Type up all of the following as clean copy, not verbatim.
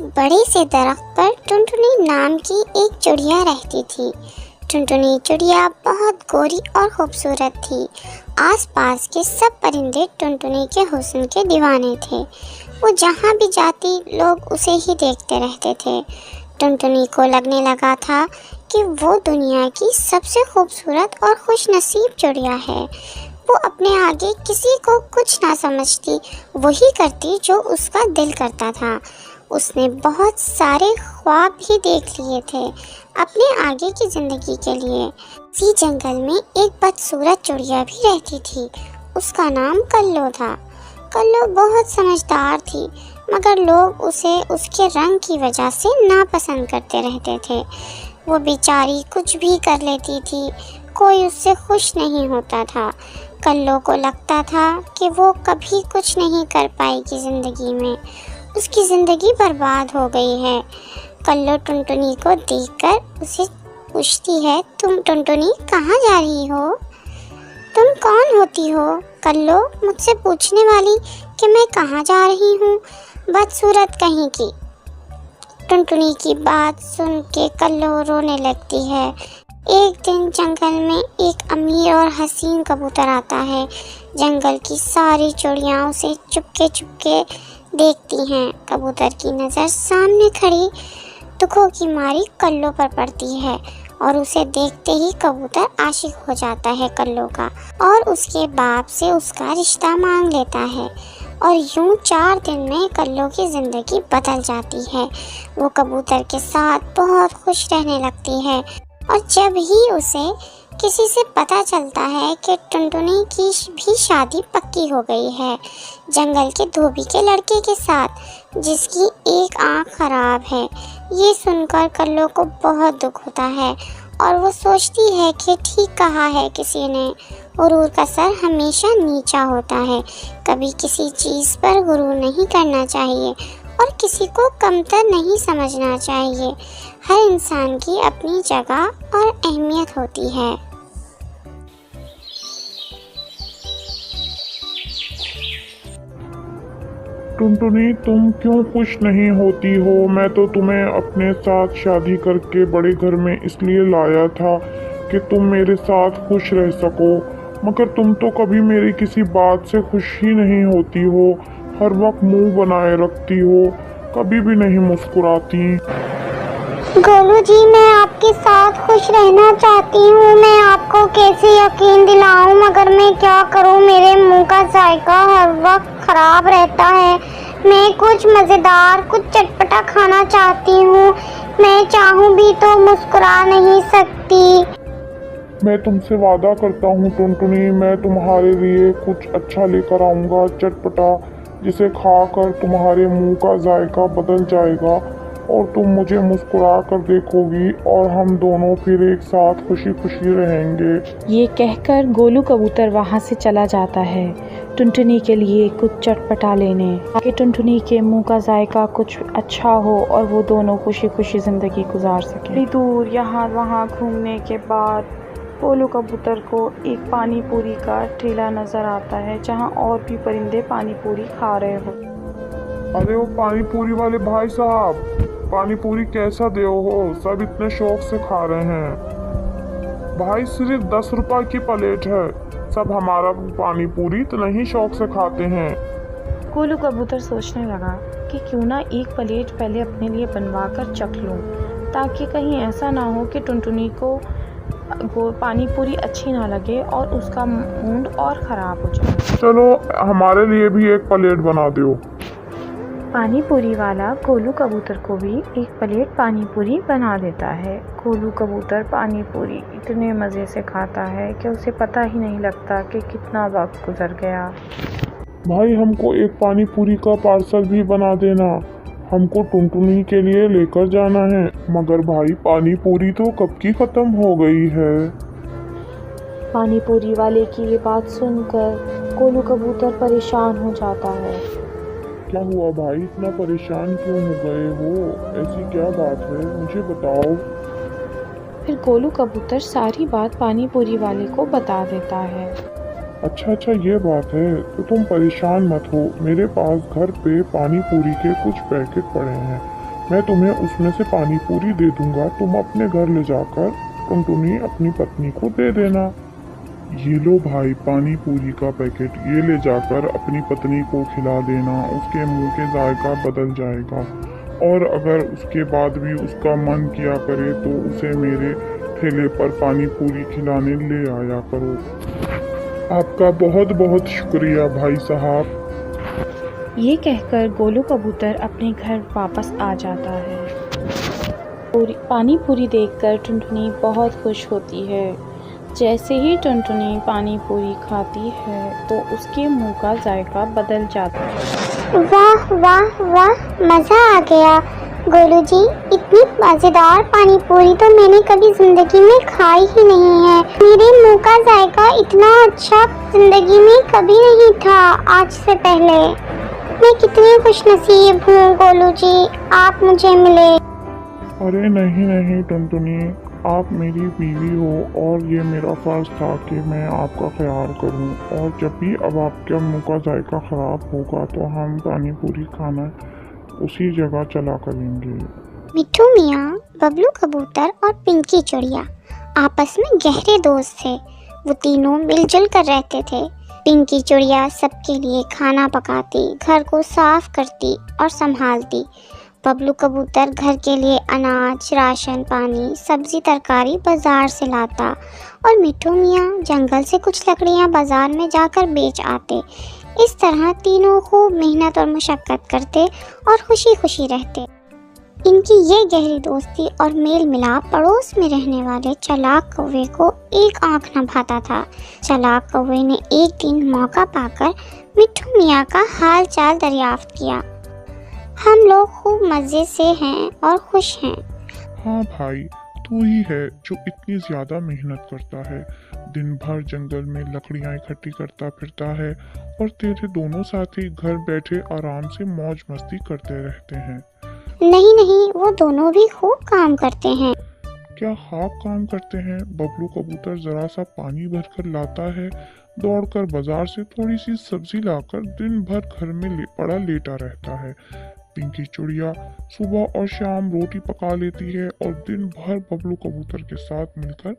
एक बड़े से दरख्त पर टुनटुनी नाम की एक चिड़िया रहती थी। टुनटुनी चिड़िया बहुत गोरी और खूबसूरत थी। आसपास के सब परिंदे टुनटुनी के हुस्न के दीवाने थे। वो जहाँ भी जाती लोग उसे ही देखते रहते थे। टुनटुनी को लगने लगा था कि वो दुनिया की सबसे खूबसूरत और खुशनसीब चिड़िया है। वो अपने आगे किसी को कुछ ना समझती, वही करती जो उसका दिल करता था। उसने बहुत सारे ख्वाब भी देख लिए थे अपने आगे की ज़िंदगी के लिए। इसी जंगल में एक बदसूरत चिड़िया भी रहती थी। उसका नाम कल्लो था। कल्लो बहुत समझदार थी, मगर लोग उसे उसके रंग की वजह से नापसंद करते रहते थे। वो बेचारी कुछ भी कर लेती थी, कोई उससे खुश नहीं होता था। कल्लो को लगता था कि वो कभी कुछ नहीं कर पाएगी ज़िंदगी में, उसकी ज़िंदगी बर्बाद हो गई है। कल्लो टुनटुनी को देखकर उसे पूछती है, तुम टुनटुनी कहाँ जा रही हो? तुम कौन होती हो? कल्लो मुझसे पूछने वाली कि मैं कहाँ जा रही हूँ, बदसूरत कहीं की। टुनटुनी की बात सुन के कल्लो रोने लगती है। एक दिन जंगल में एक अमीर और हसीन कबूतर आता है। जंगल की सारी चिड़ियाँ उसे चुपके चुपके देखती हैं। कबूतर की नज़र सामने खड़ी दुखों की मारी कल्लो पर पड़ती है और उसे देखते ही कबूतर आशिक हो जाता है कल्लो का और उसके बाप से उसका रिश्ता मांग लेता है। और यूं 4 दिन में कल्लो की ज़िंदगी बदल जाती है। वो कबूतर के साथ बहुत खुश रहने लगती है। और जब ही उसे किसी से पता चलता है कि टुनटुनी की भी शादी पक्की हो गई है जंगल के धोबी के लड़के के साथ, जिसकी एक आँख खराब है, ये सुनकर कल्लो को बहुत दुख होता है और वो सोचती है कि ठीक कहा है किसी ने, गुरूर का सर हमेशा नीचा होता है। कभी किसी चीज़ पर गुरूर नहीं करना चाहिए और किसी को कमतर नहीं समझना चाहिए। हर इंसान की अपनी जगह और अहमियत होती है। टुनटुनी, तुम क्यों खुश नहीं होती हो? मैं तो तुम्हें अपने साथ शादी करके बड़े घर में इसलिए लाया था कि तुम मेरे साथ खुश रह सको, मगर तुम तो कभी मेरी किसी बात से खुश ही नहीं होती हो। हर वक्त मुंह बनाए रखती हो, कभी भी नहीं मुस्कुराती। गोलू जी, मैं आपके साथ खुश रहना चाहती हूँ। मैं आपको कैसे यकीन दिलाऊं, मगर मैं क्या करूँ, मेरे मुंह का जायका हर वक्त खराब रहता है। मैं कुछ मज़ेदार, कुछ चटपटा खाना चाहती हूँ। मैं चाहूँ भी तो मुस्कुरा नहीं सकती। मैं तुमसे वादा करता हूँ टुनटुनी, मैं तुम्हारे लिए कुछ अच्छा लेकर आऊँगा, चटपटा, जिसे खाकर तुम्हारे मुंह का जायका बदल जाएगा और तुम मुझे मुस्कुरा कर देखोगी और हम दोनों फिर एक साथ खुशी खुशी रहेंगे। ये कहकर गोलू कबूतर वहाँ से चला जाता है टुनटुनी के लिए कुछ चटपटा लेने, ताकि टुनटुनी के मुंह का जायका कुछ अच्छा हो और वो दोनों खुशी खुशी ज़िंदगी गुजार सकें। थोड़ी दूर यहाँ वहाँ घूमने के बाद गोलू कबूतर को एक पानी पूरी का ठेला नज़र आता है, जहाँ और भी परिंदे पानी पूरी खा रहे हो। अरे वो पानी पूरी वाले भाई साहब, पानी पूरी कैसा दे हो? सब इतने शौक से खा रहे हैं। भाई सिर्फ 10 रुपए की प्लेट है, सब हमारा पानी पूरी तो नहीं शौक से खाते हैं। गोलू कबूतर सोचने लगा कि क्यों ना एक प्लेट पहले अपने लिए बनवा कर चख लूँ, ताकि कहीं ऐसा ना हो कि टुनटुनी को पानी पूरी अच्छी ना लगे और उसका मूड और ख़राब हो जाए। चलो हमारे लिए भी एक प्लेट बना दो। पानी पूरी वाला गोलू कबूतर को भी एक प्लेट पानी पूरी बना देता है। गोलू कबूतर पानी पूरी इतने मज़े से खाता है कि उसे पता ही नहीं लगता कि कितना वक्त गुजर गया। भाई हमको एक पानी पूरी का पार्सल भी बना देना, हमको टुनटुनी के लिए लेकर जाना है। मगर भाई पानी पूरी तो कब की ख़त्म हो गई है। पानी पूरी वाले की ये बात सुनकर गोलू कबूतर परेशान हो जाता है। क्या हुआ भाई, इतना परेशान क्यों हो गए हो? ऐसी क्या बात है, मुझे बताओ। फिर गोलू कबूतर सारी बात पानी पूरी वाले को बता देता है। अच्छा ये बात है, तो तुम परेशान मत हो, मेरे पास घर पे पानी पूरी के कुछ पैकेट पड़े हैं, मैं तुम्हें उसमें से पानी पूरी दे दूंगा, तुम अपने घर ले जाकर टुनटुनी अपनी पत्नी को दे देना। ये लो भाई पानी पूरी का पैकेट, ये ले जाकर अपनी पत्नी को खिला देना, उसके मुंह के जायका बदल जाएगा। और अगर उसके बाद भी उसका मन किया करे तो उसे मेरे ठेले पर पानी पूरी खिलाने ले आया करो। आपका बहुत बहुत शुक्रिया भाई साहब। ये कहकर गोलू कबूतर अपने घर वापस आ जाता है। पानी पूरी देखकर टुनटुनी बहुत खुश होती है। जैसे ही टुनटुनी पानी पूरी खाती है तो उसके मुंह का जायका बदल जाता है। वाह वाह वाह, मज़ा आ गया गोलू जी, इतनी मज़ेदार पानी पूरी तो मैंने कभी ज़िंदगी में खाई ही नहीं है। मेरे मुंह का जायका इतना अच्छा ज़िंदगी में कभी नहीं था आज से पहले। मैं कितनी खुशनसीब हूँ गोलू जी, आप मुझे मिले। अरे नहीं नहीं टुनटुनी, आप मेरी बीवी हो और ये मेरा फ़र्ज़ था कि मैं आपका ख्याल करूं। और जब भी अब आपके मुंह का जायका ख़राब होगा तो हम पानी पूरी खाना उसी जगह चला करेंगे। मिट्ठू मियाँ, बबलू कबूतर और पिंकी चिड़िया आपस में गहरे दोस्त थे। वो तीनों मिलजुल कर रहते थे। पिंकी चिड़िया सबके लिए खाना पकाती, घर को साफ करती और संभालती। बबलू कबूतर घर के लिए अनाज, राशन पानी, सब्जी तरकारी बाज़ार से लाता और मिट्ठू मियाँ जंगल से कुछ लकड़ियाँ बाज़ार में जाकर बेच आते। इस तरह तीनों खूब मेहनत और मशक्क़त करते और खुशी खुशी रहते। इनकी ये गहरी दोस्ती और मेल मिलाप पड़ोस में रहने वाले चालाक कौवे को एक आंख न भाता था। चालाक कौवे ने एक दिन मौका पाकर मिट्ठू मियाँ का हाल चाल दरियाफ्त किया। हम लोग खूब मज़े से हैं और खुश हैं। हाँ भाई, तू ही है जो इतनी ज़्यादा मेहनत करता है, दिन भर जंगल में लकड़ियाँ इकट्ठी करता फिरता है और तेरे दोनों साथी घर बैठे आराम से मौज मस्ती करते रहते हैं। नहीं नहीं, वो दोनों भी खूब काम करते हैं। क्या खाक काम करते हैं? बबलू कबूतर ज़रा सा पानी भरकर लाता है, दौड़कर बाजार से थोड़ी सी सब्जी लाकर दिन भर घर में पड़ा लेटा रहता है। पिंकी चिड़िया सुबह और शाम रोटी पका लेती है और दिन भर बबलू कबूतर के साथ मिलकर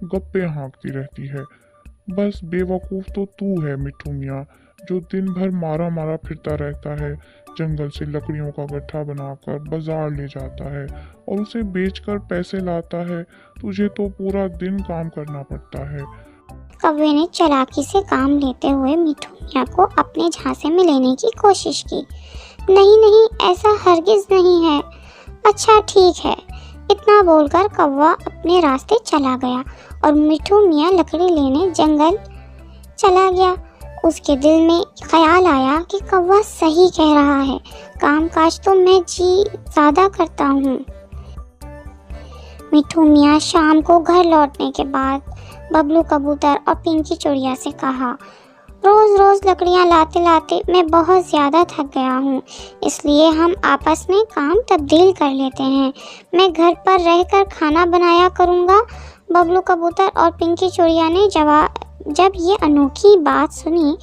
गप्पे हाँकती रहती है। बस बेवकूफ़ तो तू है मिट्ठू मियाँ, जो दिन भर मारा मारा फिरता रहता है, जंगल से लकड़ियों का गट्ठा बनाकर बाजार ले जाता है और उसे बेचकर पैसे लाता है। तुझे तो पूरा दिन काम करना पड़ता है। कौवे ने चालाकी से काम लेते हुए मिट्ठू मियाँ को अपने झांसे में लेने की कोशिश की। नहीं नहीं, ऐसा हरगिज नहीं है। अच्छा ठीक है, इतना बोलकर कौवा अपने रास्ते चला गया और मिट्ठू मियाँ लकड़ी लेने जंगल चला गया। उसके दिल में ख्याल आया कि कौवा सही कह रहा है, काम काज तो मैं जी ज़्यादा करता हूँ। मिट्ठू मियाँ शाम को घर लौटने के बाद बबलू कबूतर और पिंकी चिड़िया से कहा, रोज़ रोज़ लकड़ियाँ लाते लाते मैं बहुत ज़्यादा थक गया हूँ, इसलिए हम आपस में काम तब्दील कर लेते हैं। मैं घर पर रहकर खाना बनाया करूँगा। बबलू कबूतर और पिंकी चिड़िया ने जब ये अनोखी बात सुनी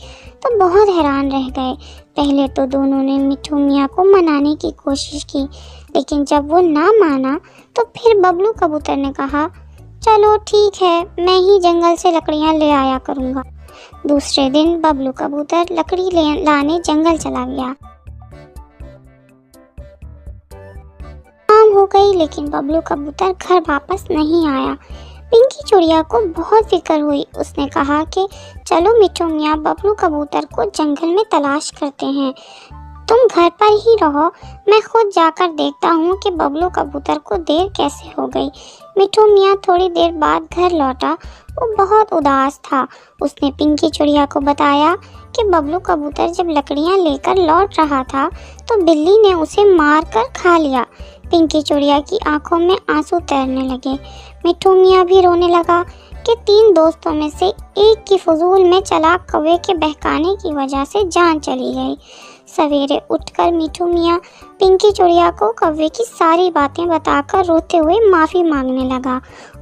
तो बहुत हैरान रह गए। पहले तो दोनों ने मिट्ठू मियाँ को मनाने की कोशिश की, लेकिन जब वो ना माना तो फिर बबलू कबूतर ने कहा, चलो ठीक है, मैं ही जंगल से लकड़ियाँ ले आया करूँगा। दूसरे दिन बबलू कबूतर लकड़ी लाने जंगल चला गया। शाम हो गई लेकिन बबलू कबूतर घर वापस नहीं आया। पिंकी चिड़िया को बहुत फिक्र हुई। उसने कहा कि चलो मिट्ठू मियाँ बबलू कबूतर को जंगल में तलाश करते हैं, तुम घर पर ही रहो, मैं खुद जाकर देखता हूँ कि बबलू कबूतर को देर कैसे हो गई। मिट्ठू मियाँ थोड़ी देर बाद घर लौटा। वो बहुत उदास था। उसने पिंकी चिड़िया को बताया कि बबलू कबूतर जब लकड़ियाँ लेकर लौट रहा था तो बिल्ली ने उसे मार कर खा लिया। पिंकी चिड़िया की आंखों में आंसू तैरने लगे। मिट्ठू मियाँ भी रोने लगा कि तीन दोस्तों में से एक की फजूल में चालाक कौवे के बहकाने की वजह से जान चली गई। सवेरे उठकर मिट्ठू मियाँ पिंकी चिड़िया को कौवे की सारी बातें बताकर रोते हुए माफ़ी मांगने लगा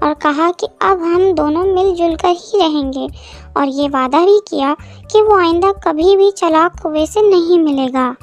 और कहा कि अब हम दोनों मिलजुल कर ही रहेंगे, और ये वादा भी किया कि वो आइंदा कभी भी चालाक कौवे से नहीं मिलेगा।